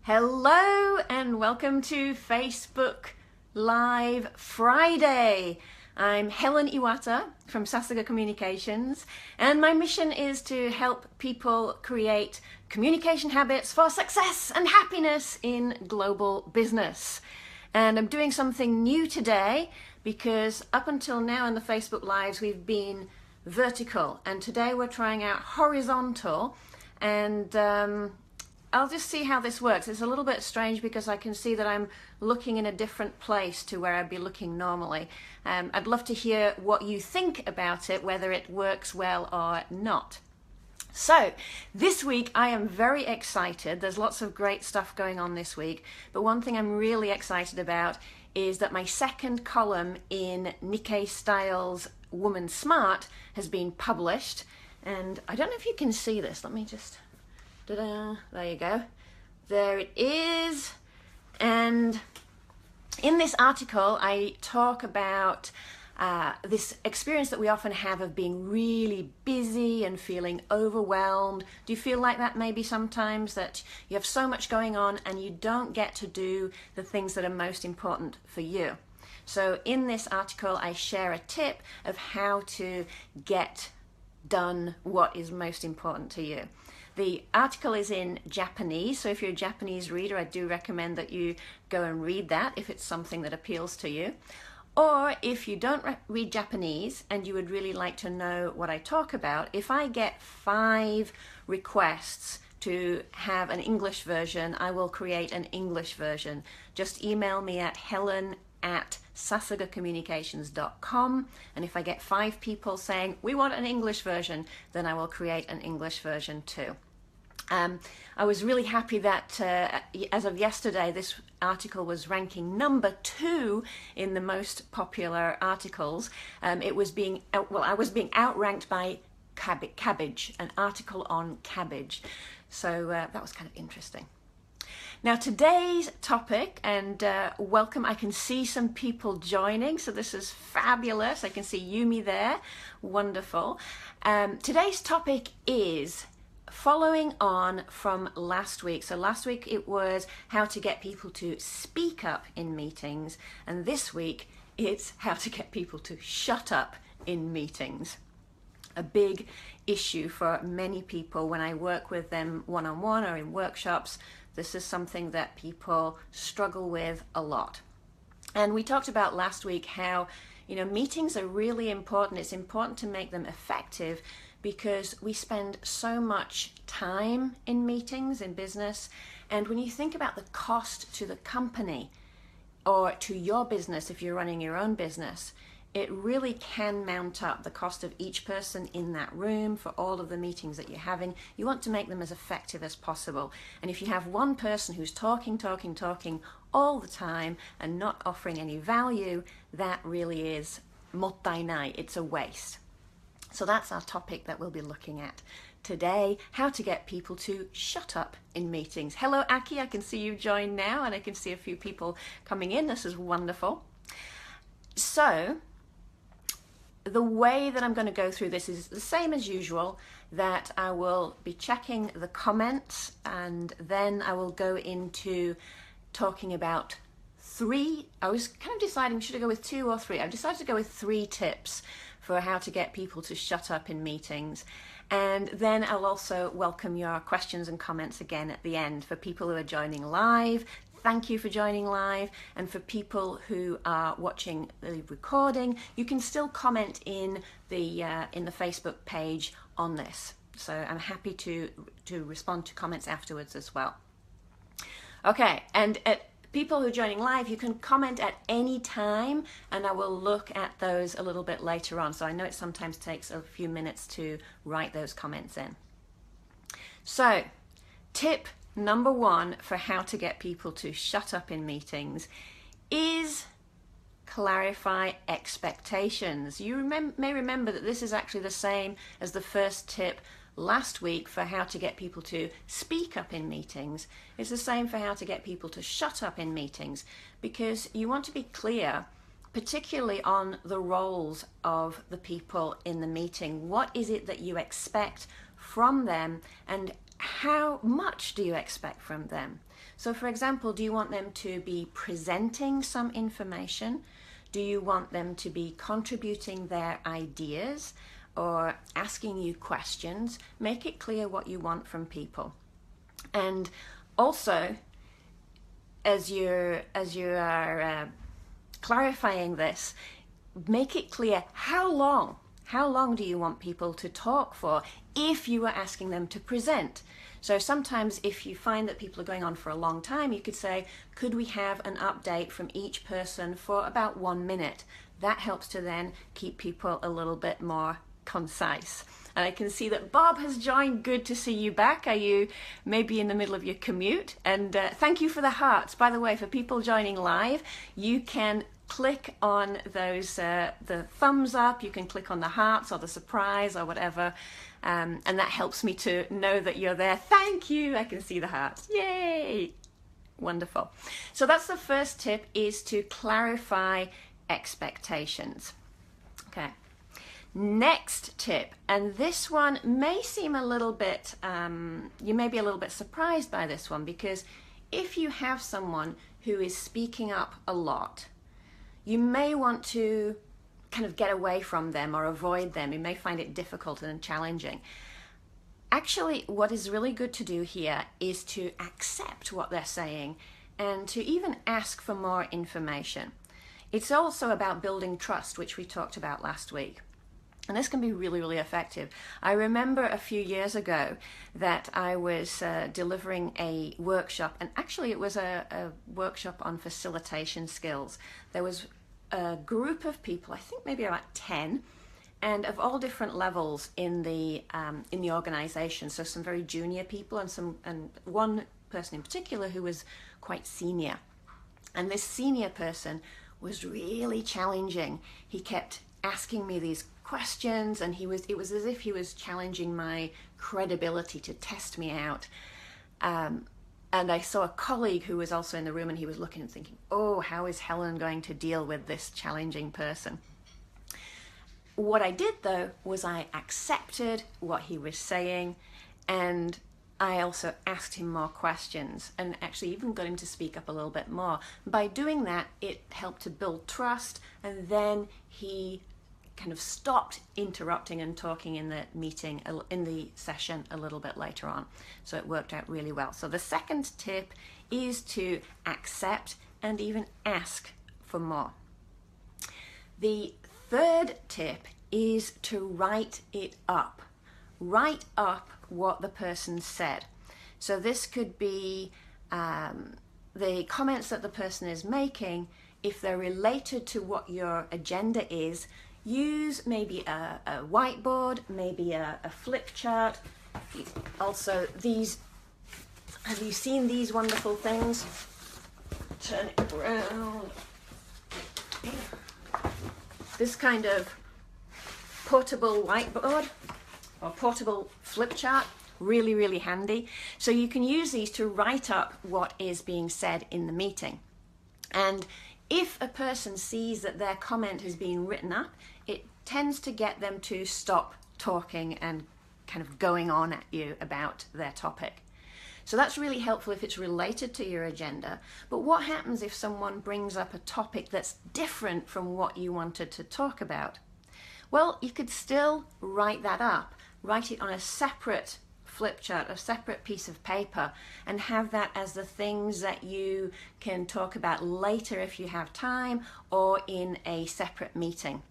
Hello and welcome to Facebook Live Friday. I'm Helen Iwata from Sasuga Communications, and my mission is to help people create communication habits for success and happiness in global business. And I'm doing something new today because up until now in the Facebook Lives we've been vertical, and today we're trying out horizontal, and I'll just see how this works. It's a little bit strange because I can see that I'm looking in a different place to where I'd be looking normally. I'd love to hear what you think about it, whether it works well or not. So this week I am very excited. There's lots of great stuff going on this week, but one thing I'm really excited about is that my second column in Nikkei Styles Woman Smart has been published, and I don't know if you can see this. Let me just... Ta-da, there you go. There it is. And in this article, I talk about this experience that we often have of being really busy and feeling overwhelmed. Do you feel like that maybe sometimes, that you have so much going on and you don't get to do the things that are most important for you? So in this article, I share a tip of how to get done what is most important to you. The article is in Japanese, so if you're a Japanese reader, I do recommend that you go and read that if it's something that appeals to you. Or if you don't read Japanese and you would really like to know what I talk about, if I get 5 requests to have an English version, I will create an English version. Just email me at helen@sasugacommunications.com, and if I get 5 people saying we want an English version, then I will create an English version too. I was really happy that as of yesterday this article was ranking number 2 in the most popular articles. It was being I was being outranked by cabbage, an article on cabbage, so that was kind of interesting. Now today's topic, and welcome, I can see some people joining, so this is fabulous. I can see Yumi there, wonderful. Today's topic is following on from last week. So last week it was how to get people to speak up in meetings, and this week it's how to get people to shut up in meetings. A big issue for many people when I work with them one-on-one or in workshops. This is something that people struggle with a lot. And we talked about last week how, meetings are really important. It's important to make them effective because we spend so much time in meetings in business. And when you think about the cost to the company or to your business, if you're running your own business, it really can mount up the cost of each person in that room for all of the meetings that you're having. You want to make them as effective as possible. And if you have one person who's talking all the time and not offering any value, that really is mottainai, it's a waste. So that's our topic that we'll be looking at today, how to get people to shut up in meetings. Hello Aki, I can see you join now, and I can see a few people coming in. This is wonderful. So the way that I'm going to go through this is the same as usual, that I will be checking the comments, and then I will go into talking about 3. I was kind of deciding, should I go with 2 or 3? I've decided to go with 3 tips for how to get people to shut up in meetings. And then I'll also welcome your questions and comments again at the end. For people who are joining live, thank you for joining live, and for people who are watching the recording, you can still comment in the Facebook page on this. So I'm happy to respond to comments afterwards as well. Okay, and people who are joining live, you can comment at any time, and I will look at those a little bit later on. So I know it sometimes takes a few minutes to write those comments in. So, tip number 1 for how to get people to shut up in meetings is clarify expectations. You may remember that this is actually the same as the first tip last week for how to get people to speak up in meetings. It's the same for how to get people to shut up in meetings, because you want to be clear, particularly on the roles of the people in the meeting. What is it that you expect from them, and how much do you expect from them? So for example, do you want them to be presenting some information? Do you want them to be contributing their ideas or asking you questions? Make it clear what you want from people. And also, as you are clarifying this, make it clear how long do you want people to talk for if you are asking them to present. So sometimes if you find that people are going on for a long time, you could say, could we have an update from each person for about 1 minute? That helps to then keep people a little bit more concise. And I can see that Bob has joined. Good to see you back. Are you maybe in the middle of your commute? And thank you for the hearts. By the way, for people joining live, you can click on those, the thumbs up, you can click on the hearts or the surprise or whatever, and that helps me to know that you're there. Thank you. I can see the hearts. Yay! Wonderful. So that's the first tip, is to clarify expectations. Okay. Next tip, and this one may seem a little bit, you may be a little bit surprised by this one, because if you have someone who is speaking up a lot, you may want to kind of get away from them or avoid them. You may find it difficult and challenging. Actually, what is really good to do here is to accept what they're saying and to even ask for more information. It's also about building trust, which we talked about last week. And this can be really, really effective. I remember a few years ago that I was delivering a workshop, and actually it was a workshop on facilitation skills. There was a group of people, I think maybe about 10, and of all different levels in the organization. So some very junior people and one person in particular who was quite senior. And this senior person was really challenging. He kept asking me these questions, and it was as if he was challenging my credibility to test me out. And I saw a colleague who was also in the room, and he was looking and thinking, oh, how is Helen going to deal with this challenging person? What I did though was I accepted what he was saying, and I also asked him more questions and actually even got him to speak up a little bit more. By doing that, it helped to build trust, and then he kind of stopped interrupting and talking in the meeting, in the session a little bit later on. So it worked out really well. So the second tip is to accept and even ask for more. The third tip is to write it up. Write up what the person said. So this could be the comments that the person is making. If they're related to what your agenda is, use maybe a whiteboard, maybe a flip chart. Also these, have you seen these wonderful things? Turn it around. This kind of portable whiteboard or portable flip chart, really, really handy. So you can use these to write up what is being said in the meeting. And if a person sees that their comment has been written up, it tends to get them to stop talking and kind of going on at you about their topic. So that's really helpful if it's related to your agenda. But what happens if someone brings up a topic that's different from what you wanted to talk about? Well, you could still write that up. Write it on a separate flip chart, a separate piece of paper, and have that as the things that you can talk about later if you have time, or in a separate meeting.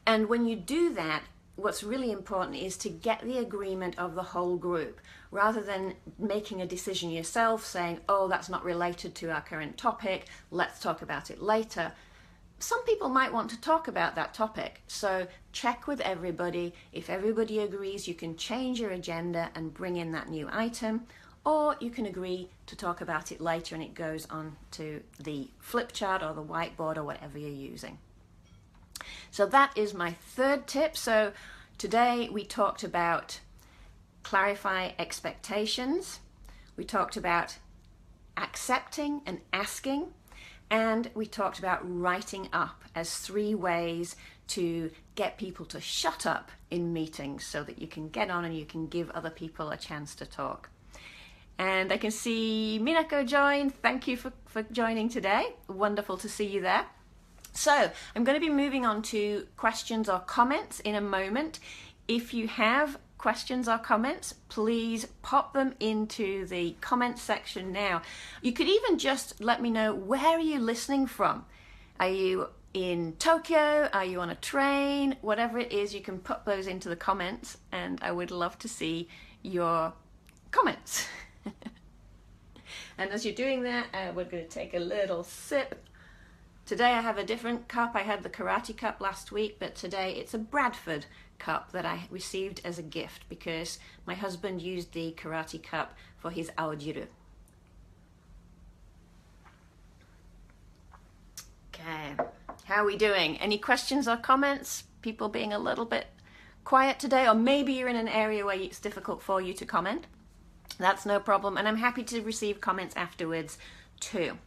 And when you do that, what's really important is to get the agreement of the whole group, rather than making a decision yourself saying, oh, that's not related to our current topic, let's talk about it later. Some people might want to talk about that topic, so check with everybody. If everybody agrees, you can change your agenda and bring in that new item, or you can agree to talk about it later and it goes on to the flip chart or the whiteboard or whatever you're using. So that is my third tip. So today we talked about clarify expectations, we talked about accepting and asking, And we talked about writing up as 3 ways to get people to shut up in meetings so that you can get on and you can give other people a chance to talk. And I can see Minako joined. Thank you for joining today. Wonderful to see you there. So I'm going to be moving on to questions or comments in a moment. If you have questions or comments, please pop them into the comments section now. You could even just let me know, where are you listening from? Are you in Tokyo? Are you on a train? Whatever it is, you can put those into the comments, and I would love to see your comments. And as you're doing that, we're going to take a little sip. Today I have a different cup. I had the Karate cup last week, but today it's a Bradford cup that I received as a gift because my husband used the Karate cup for his aojiru. Okay, how are we doing? Any questions or comments? People being a little bit quiet today, or maybe you're in an area where it's difficult for you to comment. That's no problem, and I'm happy to receive comments afterwards too.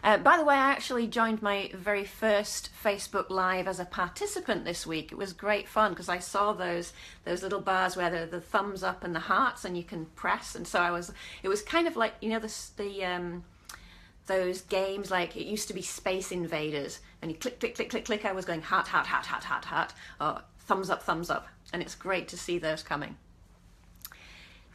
By the way, I actually joined my very first Facebook Live as a participant this week. It was great fun because I saw those little bars where the thumbs up and the hearts, and you can press. And so it was kind of like, you know, those games, like it used to be Space Invaders, and you click, click, click, click, click. I was going heart, heart, heart, heart, heart, heart, or thumbs up, and it's great to see those coming.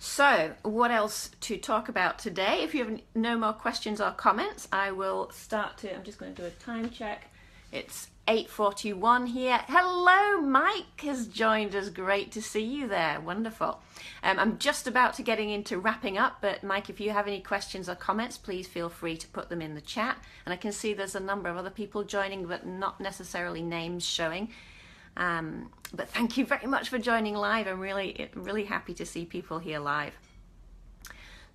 So, what else to talk about today? If you have no more questions or comments, I will start to, I'm just going to do a time check. It's 8:41 here. Hello, Mike has joined us. Great to see you there. Wonderful. I'm just about to getting into wrapping up, but Mike, if you have any questions or comments, please feel free to put them in the chat. And I can see there's a number of other people joining, but not necessarily names showing. But thank you very much for joining live. I'm really happy to see people here live.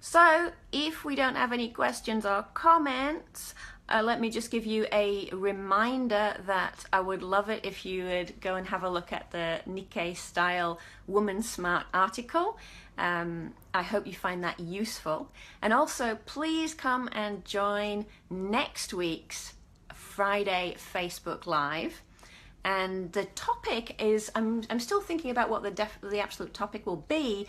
So if we don't have any questions or comments, let me just give you a reminder that I would love it if you would go and have a look at the Nikkei Style Woman Smart article. I hope you find that useful. And also, please come and join next week's Friday Facebook Live. And the topic is, I'm still thinking about what the absolute topic will be,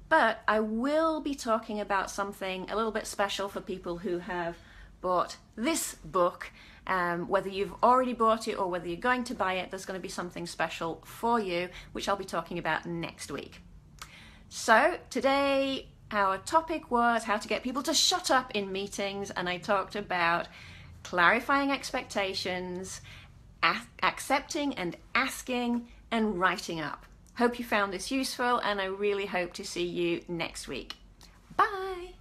but I will be talking about something a little bit special for people who have bought this book. Whether you've already bought it or whether you're going to buy it, there's going to be something special for you, which I'll be talking about next week. So today our topic was how to get people to shut up in meetings, and I talked about clarifying expectations, accepting and asking, and writing up. Hope you found this useful, and I really hope to see you next week. Bye!